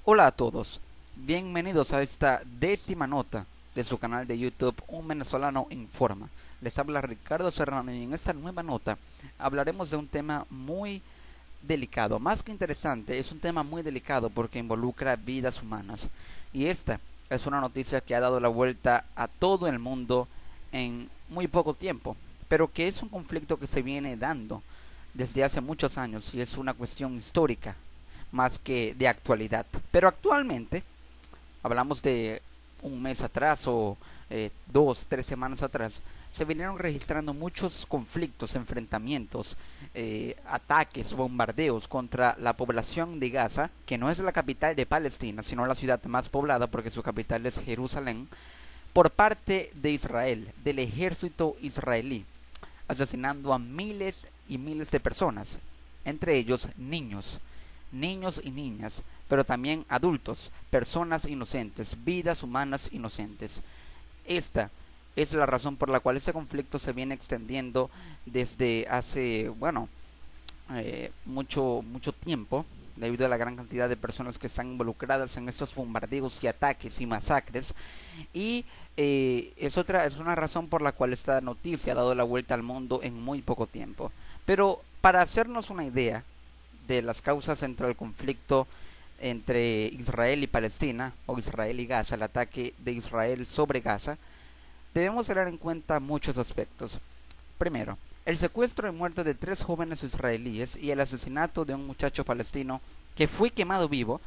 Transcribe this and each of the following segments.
Hola a todos, bienvenidos a esta décima nota de su canal de YouTube Un Venezolano Informa. Les habla Ricardo Serrano y en esta nueva nota hablaremos de un tema muy delicado. Más que interesante, es un tema muy delicado porque involucra vidas humanas. Y esta es una noticia que ha dado la vuelta a todo el mundo en muy poco tiempo, pero que es un conflicto que se viene dando desde hace muchos años y es una cuestión histórica más que de actualidad. Pero actualmente, hablamos de un mes atrás o 2, 3 semanas atrás, se vinieron registrando muchos conflictos, enfrentamientos, ataques, bombardeos contra la población de Gaza, que no es la capital de Palestina, sino la ciudad más poblada porque su capital es Jerusalén, por parte de Israel, del ejército israelí, asesinando a miles y miles de personas, entre ellos niños y niñas, pero también adultos, personas inocentes, vidas humanas inocentes. Esta es la razón por la cual este conflicto se viene extendiendo desde hace, mucho tiempo, debido a la gran cantidad de personas que están involucradas en estos bombardeos y ataques y masacres. Y es una razón por la cual esta noticia ha dado la vuelta al mundo en muy poco tiempo. Pero para hacernos una idea de las causas entre el conflicto entre Israel y Palestina, o Israel y Gaza, el ataque de Israel sobre Gaza, debemos tener en cuenta muchos aspectos. Primero, el secuestro y muerte de 3 jóvenes israelíes y el asesinato de un muchacho palestino que fue quemado vivo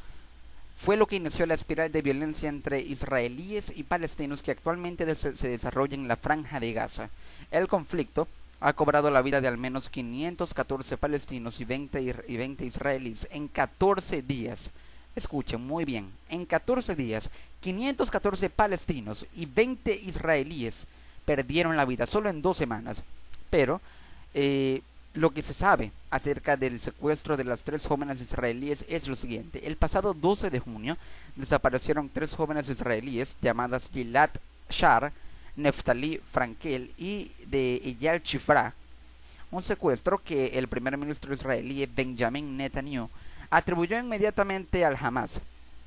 fue lo que inició la espiral de violencia entre israelíes y palestinos que actualmente se desarrolla en la franja de Gaza. El conflicto ha cobrado la vida de al menos 514 palestinos y 20 israelíes en 14 días. Escuchen muy bien, en 14 días, 514 palestinos y 20 israelíes perdieron la vida solo en 2 semanas. Pero lo que se sabe acerca del secuestro de las 3 jóvenes israelíes es lo siguiente. El pasado 12 de junio desaparecieron 3 jóvenes israelíes llamadas Gilad Shar, Neftali Frankel y de Eyal Shifra, un secuestro que el primer ministro israelí Benjamin Netanyahu atribuyó inmediatamente al Hamas.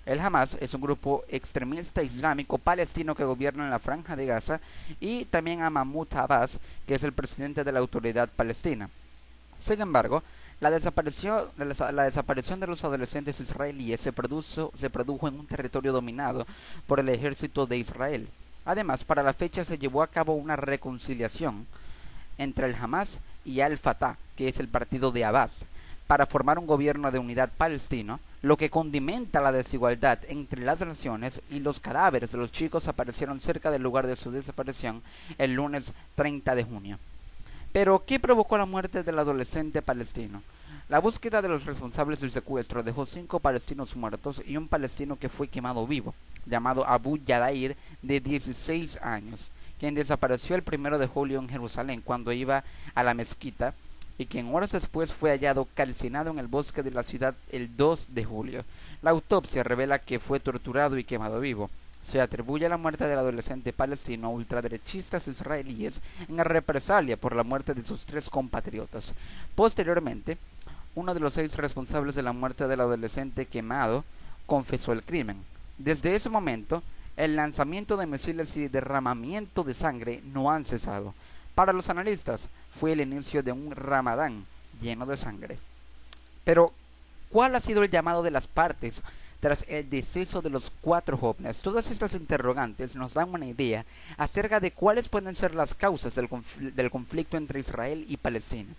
El Hamas es un grupo extremista islámico palestino que gobierna en la franja de Gaza, y también a Mahmoud Abbas, que es el presidente de la autoridad palestina. Sin embargo, la desaparición de los adolescentes israelíes se produjo en un territorio dominado por el ejército de Israel. Además, para la fecha se llevó a cabo una reconciliación entre el Hamas y Al-Fatah, que es el partido de Abbas, para formar un gobierno de unidad palestino, lo que condimenta la desigualdad entre las naciones, y los cadáveres de los chicos aparecieron cerca del lugar de su desaparición el lunes 30 de junio. Pero, ¿qué provocó la muerte del adolescente palestino? La búsqueda de los responsables del secuestro dejó 5 palestinos muertos y un palestino que fue quemado vivo, llamado Abu Yadair, de 16 años, quien desapareció el 1 de julio en Jerusalén cuando iba a la mezquita, y quien horas después fue hallado calcinado en el bosque de la ciudad el 2 de julio. La autopsia revela que fue torturado y quemado vivo. Se atribuye la muerte del adolescente palestino a ultraderechistas israelíes en represalia por la muerte de sus 3 compatriotas. Posteriormente, uno de los 6 responsables de la muerte del adolescente quemado confesó el crimen. Desde ese momento, el lanzamiento de misiles y derramamiento de sangre no han cesado. Para los analistas, fue el inicio de un Ramadán lleno de sangre. Pero, ¿cuál ha sido el llamado de las partes tras el deceso de los 4 jóvenes? Todas estas interrogantes nos dan una idea acerca de cuáles pueden ser las causas del conflicto entre Israel y Palestina.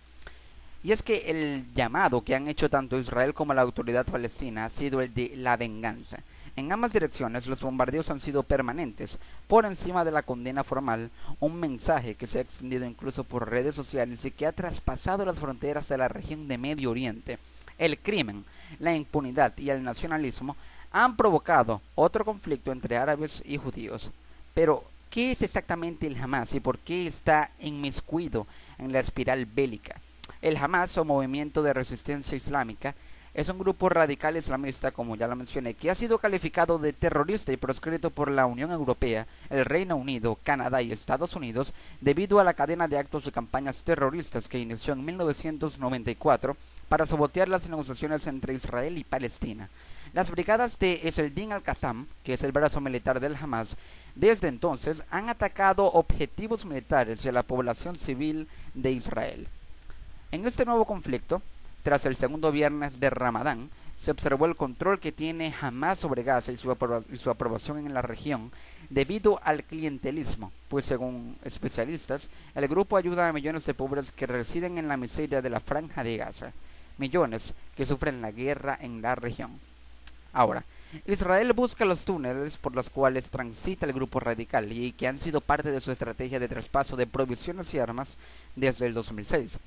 Y es que el llamado que han hecho tanto Israel como la autoridad palestina ha sido el de la venganza. En ambas direcciones los bombardeos han sido permanentes, por encima de la condena formal, un mensaje que se ha extendido incluso por redes sociales y que ha traspasado las fronteras de la región de Medio Oriente. El crimen, la impunidad y el nacionalismo han provocado otro conflicto entre árabes y judíos. Pero, ¿qué es exactamente el Hamas y por qué está inmiscuido en la espiral bélica? El Hamas, o Movimiento de Resistencia Islámica, es un grupo radical islamista, como ya lo mencioné, que ha sido calificado de terrorista y proscrito por la Unión Europea, el Reino Unido, Canadá y Estados Unidos debido a la cadena de actos y campañas terroristas que inició en 1994 para sabotear las negociaciones entre Israel y Palestina. Las brigadas de Eseldin al-Qassam, que es el brazo militar del Hamas, desde entonces han atacado objetivos militares y a la población civil de Israel. En este nuevo conflicto, tras el segundo viernes de Ramadán, se observó el control que tiene Hamas sobre Gaza y su aprobación en la región debido al clientelismo, pues según especialistas, el grupo ayuda a millones de pobres que residen en la miseria de la franja de Gaza, millones que sufren la guerra en la región. Ahora, Israel busca los túneles por los cuales transita el grupo radical y que han sido parte de su estrategia de traspaso de provisiones y armas desde el 2006.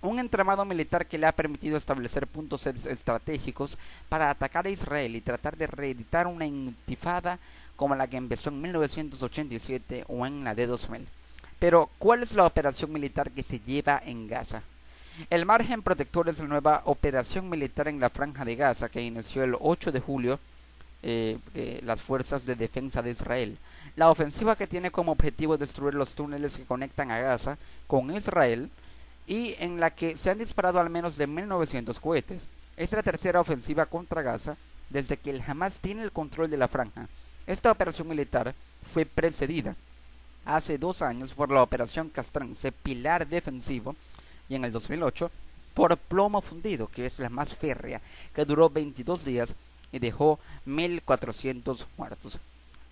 Un entramado militar que le ha permitido establecer puntos estratégicos para atacar a Israel y tratar de reeditar una intifada como la que empezó en 1987 o en la de 2000. Pero, ¿cuál es la operación militar que se lleva en Gaza? El margen protector es la nueva operación militar en la franja de Gaza que inició el 8 de julio las fuerzas de defensa de Israel. La ofensiva que tiene como objetivo destruir los túneles que conectan a Gaza con Israel y en la que se han disparado al menos de 1900 cohetes. Es la tercera ofensiva contra Gaza desde que el Hamas tiene el control de la franja. Esta operación militar fue precedida hace 2 años por la operación Castrense, pilar defensivo, y en el 2008 por Plomo Fundido, que es la más férrea, que duró 22 días y dejó 1400 muertos.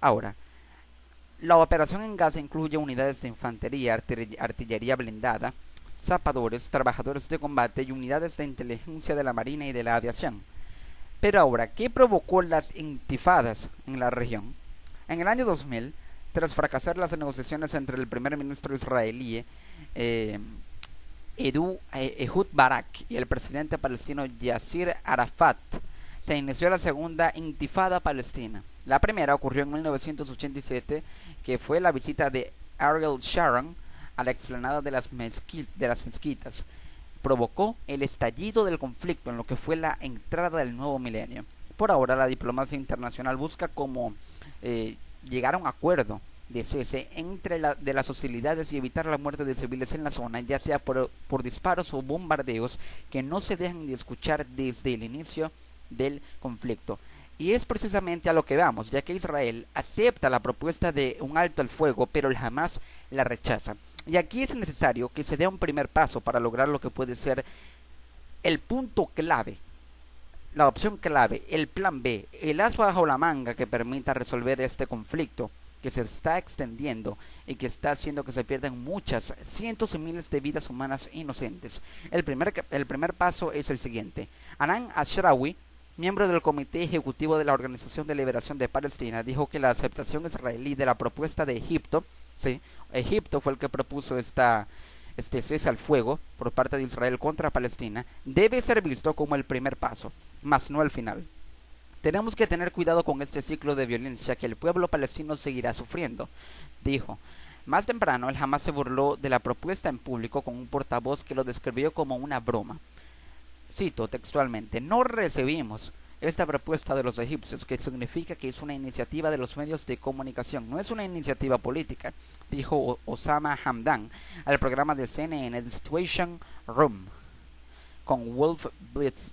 Ahora, la operación en Gaza incluye unidades de infantería, artillería blindada, zapadores, trabajadores de combate y unidades de inteligencia de la marina y de la aviación. Pero ahora, ¿qué provocó las intifadas en la región? En el año 2000, tras fracasar las negociaciones entre el primer ministro israelí Ehud Barak y el presidente palestino Yasser Arafat, se inició la segunda intifada palestina. La primera ocurrió en 1987, que fue la visita de Ariel Sharon a la explanada de las mezquitas. Provocó el estallido del conflicto en lo que fue la entrada del nuevo milenio. Por ahora, la diplomacia internacional busca cómo llegar a un acuerdo de cese de las hostilidades y evitar la muerte de civiles en la zona, ya sea por disparos o bombardeos que no se dejan de escuchar desde el inicio del conflicto. Y es precisamente a lo que vamos, ya que Israel acepta la propuesta de un alto al fuego, pero el Hamas la rechaza. Y aquí es necesario que se dé un primer paso para lograr lo que puede ser el punto clave, la opción clave, el plan B, el as bajo la manga que permita resolver este conflicto que se está extendiendo y que está haciendo que se pierdan muchas, cientos y miles de vidas humanas inocentes. El primer paso es el siguiente. Anan Ashrawi, miembro del Comité Ejecutivo de la Organización de Liberación de Palestina, dijo que la aceptación israelí de la propuesta de Egipto, ¿sí? Egipto fue el que propuso este cese al fuego por parte de Israel contra Palestina, debe ser visto como el primer paso, mas no el final. Tenemos que tener cuidado con este ciclo de violencia que el pueblo palestino seguirá sufriendo, dijo. Más temprano, el Hamas se burló de la propuesta en público con un portavoz que lo describió como una broma. Cito textualmente: no recibimos esta propuesta de los egipcios, que significa que es una iniciativa de los medios de comunicación, no es una iniciativa política, dijo Osama Hamdan al programa de CNN The Situation Room con Wolf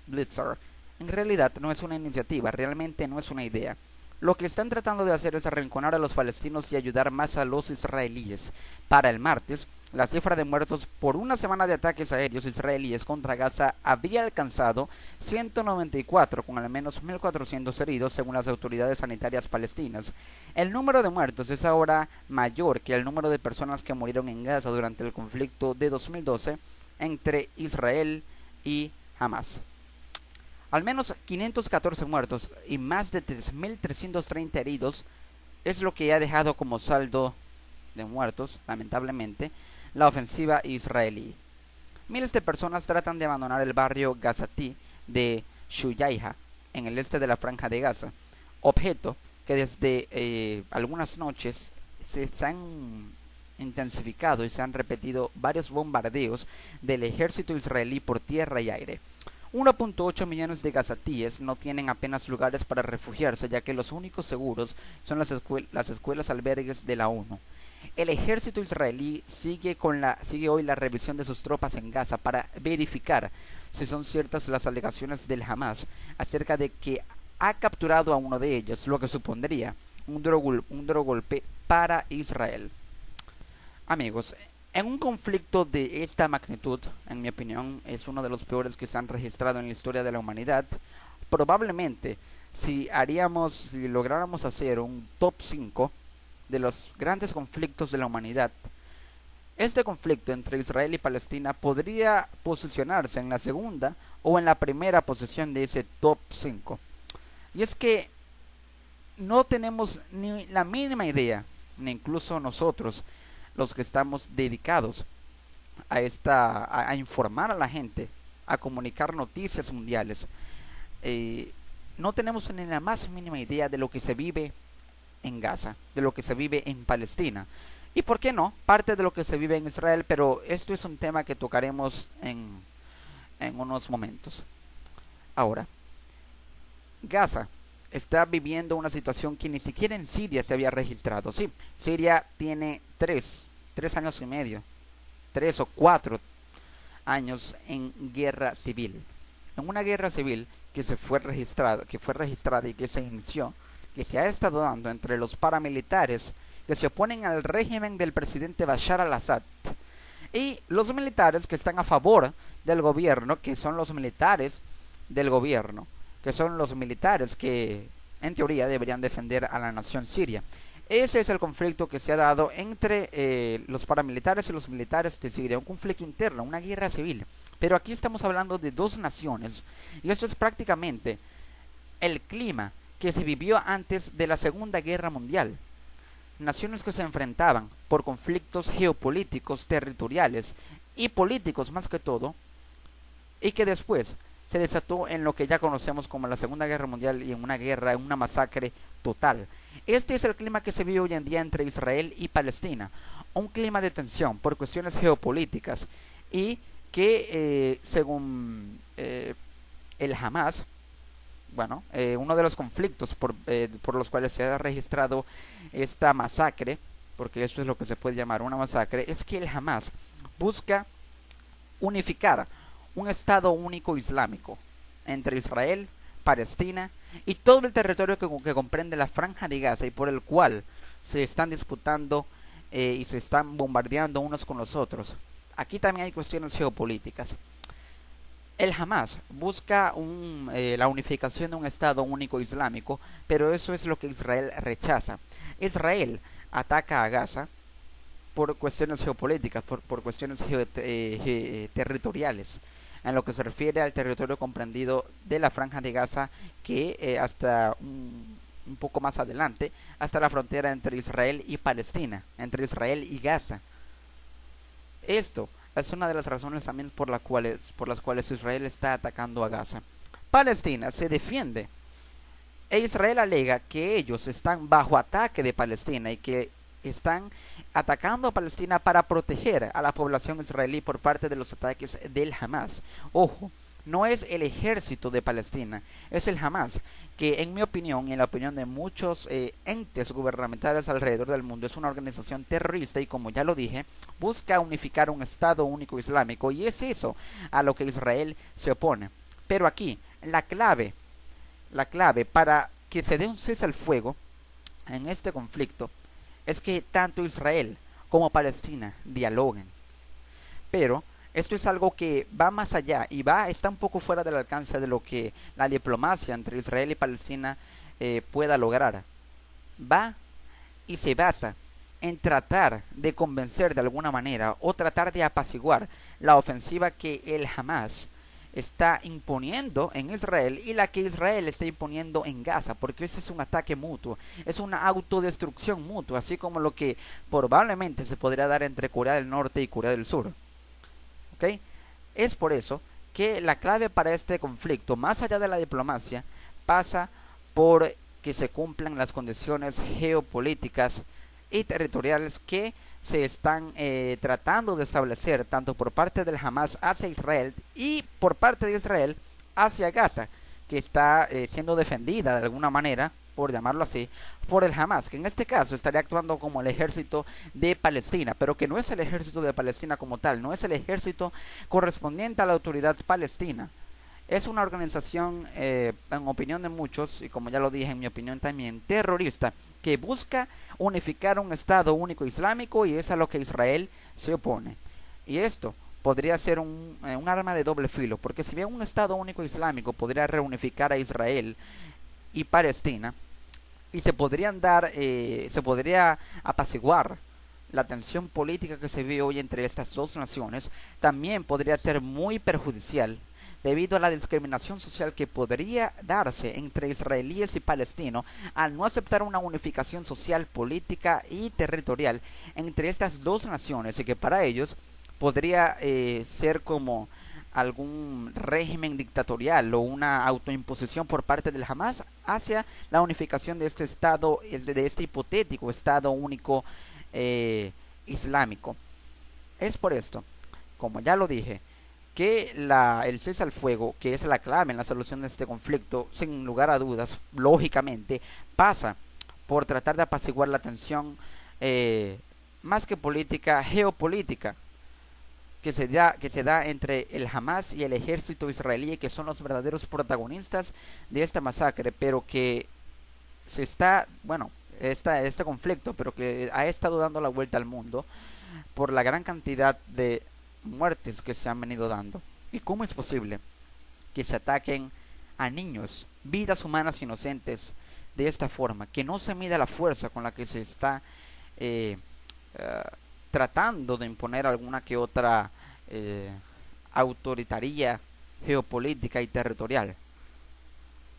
Blitzer. En realidad no es una iniciativa, realmente no es una idea. Lo que están tratando de hacer es arrinconar a los palestinos y ayudar más a los israelíes. Para el martes, la cifra de muertos por una semana de ataques aéreos israelíes contra Gaza había alcanzado 194, con al menos 1.400 heridos según las autoridades sanitarias palestinas. El número de muertos es ahora mayor que el número de personas que murieron en Gaza durante el conflicto de 2012 entre Israel y Hamas. Al menos 514 muertos y más de 3.330 heridos es lo que ha dejado como saldo de muertos, lamentablemente, la ofensiva israelí. Miles de personas tratan de abandonar el barrio gazatí de Shujaiha, en el este de la franja de Gaza, objeto que desde algunas noches se han intensificado y se han repetido varios bombardeos del ejército israelí por tierra y aire. 1.8 millones de gazatíes no tienen apenas lugares para refugiarse, ya que los únicos seguros son las escuelas albergues de la ONU. El ejército israelí sigue hoy la revisión de sus tropas en Gaza para verificar si son ciertas las alegaciones del Hamas acerca de que ha capturado a uno de ellos, lo que supondría un duro golpe para Israel. Amigos, en un conflicto de esta magnitud, en mi opinión, es uno de los peores que se han registrado en la historia de la humanidad. Probablemente, si lográramos hacer un top 5 de los grandes conflictos de la humanidad, este conflicto entre Israel y Palestina podría posicionarse en la segunda o en la primera posición de ese top 5. Y es que no tenemos ni la mínima idea, ni incluso nosotros, los que estamos dedicados a informar a la gente, a comunicar noticias mundiales, no tenemos ni la más mínima idea de lo que se vive en Gaza, de lo que se vive en Palestina, y por qué no, parte de lo que se vive en Israel, pero esto es un tema que tocaremos en unos momentos. Ahora, Gaza está viviendo una situación que ni siquiera en Siria se había registrado. Sí, Siria tiene 3 años y medio, 3 o 4 años en guerra civil. En una guerra civil que fue registrada y que se inició, que se ha estado dando entre los paramilitares que se oponen al régimen del presidente Bashar al-Assad y los militares que están a favor del gobierno, que son los militares del gobierno, que son los militares que en teoría deberían defender a la nación siria. Ese es el conflicto que se ha dado entre los paramilitares y los militares de Siria, un conflicto interno, una guerra civil. Pero aquí estamos hablando de dos naciones, y esto es prácticamente el clima que se vivió antes de la Segunda Guerra Mundial. Naciones que se enfrentaban por conflictos geopolíticos, territoriales y políticos más que todo, y que después se desató en lo que ya conocemos como la Segunda Guerra Mundial y en una masacre total. Este es el clima que se vive hoy en día entre Israel y Palestina, un clima de tensión por cuestiones geopolíticas y que según el Hamas, uno de los conflictos por los cuales se ha registrado esta masacre, porque eso es lo que se puede llamar una masacre, es que el Hamas busca unificar un Estado único islámico entre Israel, Palestina y todo el territorio que comprende la Franja de Gaza y por el cual se están disputando y se están bombardeando unos con los otros. Aquí también hay cuestiones geopolíticas. El Hamas busca la unificación de un Estado único islámico, pero eso es lo que Israel rechaza. Israel ataca a Gaza por cuestiones geopolíticas, por cuestiones territoriales, en lo que se refiere al territorio comprendido de la Franja de Gaza, que hasta un poco más adelante, hasta la frontera entre Israel y Palestina, entre Israel y Gaza. Esto es una de las razones también por las cuales Israel está atacando a Gaza. Palestina se defiende e Israel alega que ellos están bajo ataque de Palestina y que están atacando a Palestina para proteger a la población israelí por parte de los ataques del Hamas. Ojo, no es el ejército de Palestina, es el Hamas, que en mi opinión y en la opinión de muchos entes gubernamentales alrededor del mundo es una organización terrorista y, como ya lo dije, busca unificar un Estado único islámico, y es eso a lo que Israel se opone. Pero aquí la clave para que se dé un cese al fuego en este conflicto es que tanto Israel como Palestina dialoguen. Pero esto es algo que va más allá y está un poco fuera del alcance de lo que la diplomacia entre Israel y Palestina pueda lograr. Va y se basa en tratar de convencer de alguna manera o tratar de apaciguar la ofensiva que el Hamas está imponiendo en Israel y la que Israel está imponiendo en Gaza, porque ese es un ataque mutuo, es una autodestrucción mutua, así como lo que probablemente se podría dar entre Corea del Norte y Corea del Sur. ¿Okay? Es por eso que la clave para este conflicto, más allá de la diplomacia, pasa por que se cumplan las condiciones geopolíticas y territoriales que se están tratando de establecer tanto por parte del Hamas hacia Israel y por parte de Israel hacia Gaza, que está siendo defendida de alguna manera, por llamarlo así, por el Hamas, que en este caso estaría actuando como el ejército de Palestina, pero que no es el ejército de Palestina como tal, no es el ejército correspondiente a la autoridad palestina. Es una organización, en opinión de muchos, y como ya lo dije en mi opinión también, terrorista, que busca unificar un Estado único islámico y es a lo que Israel se opone. Y esto podría ser un arma de doble filo, porque si bien un Estado único islámico podría reunificar a Israel y Palestina, y se podría apaciguar la tensión política que se vive hoy entre estas dos naciones, también podría ser muy perjudicial debido a la discriminación social que podría darse entre israelíes y palestinos al no aceptar una unificación social, política y territorial entre estas dos naciones, y que para ellos podría ser como algún régimen dictatorial o una autoimposición por parte del Hamas hacia la unificación de este estado, de este hipotético estado único islámico. Es por esto, como ya lo dije, que el cese al fuego, que es la clave en la solución de este conflicto, sin lugar a dudas, lógicamente, pasa por tratar de apaciguar la tensión, más que política, geopolítica, que se da entre el Hamas y el ejército israelí, que son los verdaderos protagonistas de esta masacre, pero que se está, bueno, este conflicto, pero que ha estado dando la vuelta al mundo por la gran cantidad de muertes que se han venido dando. ¿Y cómo es posible que se ataquen a niños, vidas humanas inocentes, de esta forma? Que no se mida la fuerza con la que se está eh, eh, tratando de imponer alguna que otra autoritaria geopolítica y territorial.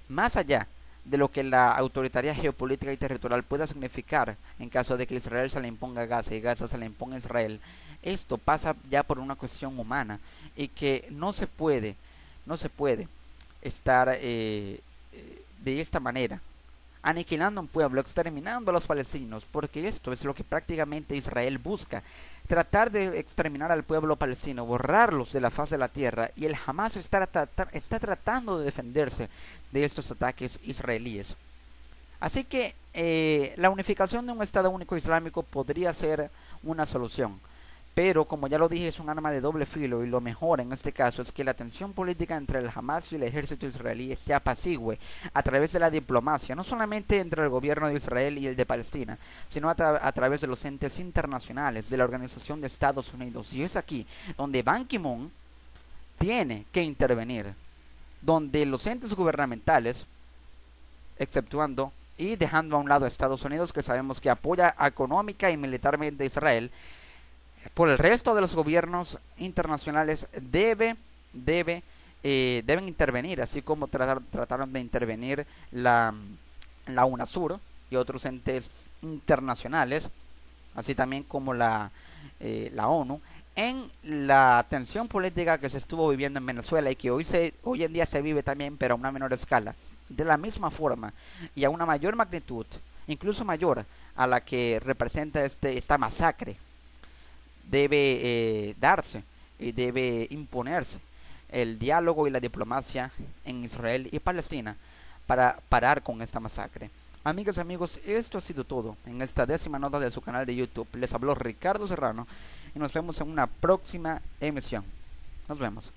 Más allá de lo que la autoritaria geopolítica y territorial pueda significar en caso de que Israel se le imponga a Gaza y Gaza se le imponga a Israel, esto pasa ya por una cuestión humana, y que no se puede estar de esta manera aniquilando a un pueblo, exterminando a los palestinos, porque esto es lo que prácticamente Israel busca: tratar de exterminar al pueblo palestino, borrarlos de la faz de la tierra, y el Hamas está tratando de defenderse de estos ataques israelíes. Así que la unificación de un Estado único islámico podría ser una solución, pero como ya lo dije, es un arma de doble filo, y lo mejor en este caso es que la tensión política entre el Hamas y el ejército israelí se apacigüe a través de la diplomacia, no solamente entre el gobierno de Israel y el de Palestina, sino a través de los entes internacionales, de la Organización de Estados Unidos. Y es aquí donde Ban Ki-moon tiene que intervenir, donde los entes gubernamentales, exceptuando y dejando a un lado a Estados Unidos, que sabemos que apoya económica y militarmente a Israel, por el resto de los gobiernos internacionales deben intervenir, así como trataron de intervenir la UNASUR y otros entes internacionales, así también como la ONU, en la tensión política que se estuvo viviendo en Venezuela y que hoy en día se vive también, pero a una menor escala, de la misma forma y a una mayor magnitud, incluso mayor a la que representa esta masacre. Debe darse y debe imponerse el diálogo y la diplomacia en Israel y Palestina para parar con esta masacre. Amigas y amigos, esto ha sido todo en esta 10ª nota de su canal de YouTube. Les habló Ricardo Serrano y nos vemos en una próxima emisión. Nos vemos.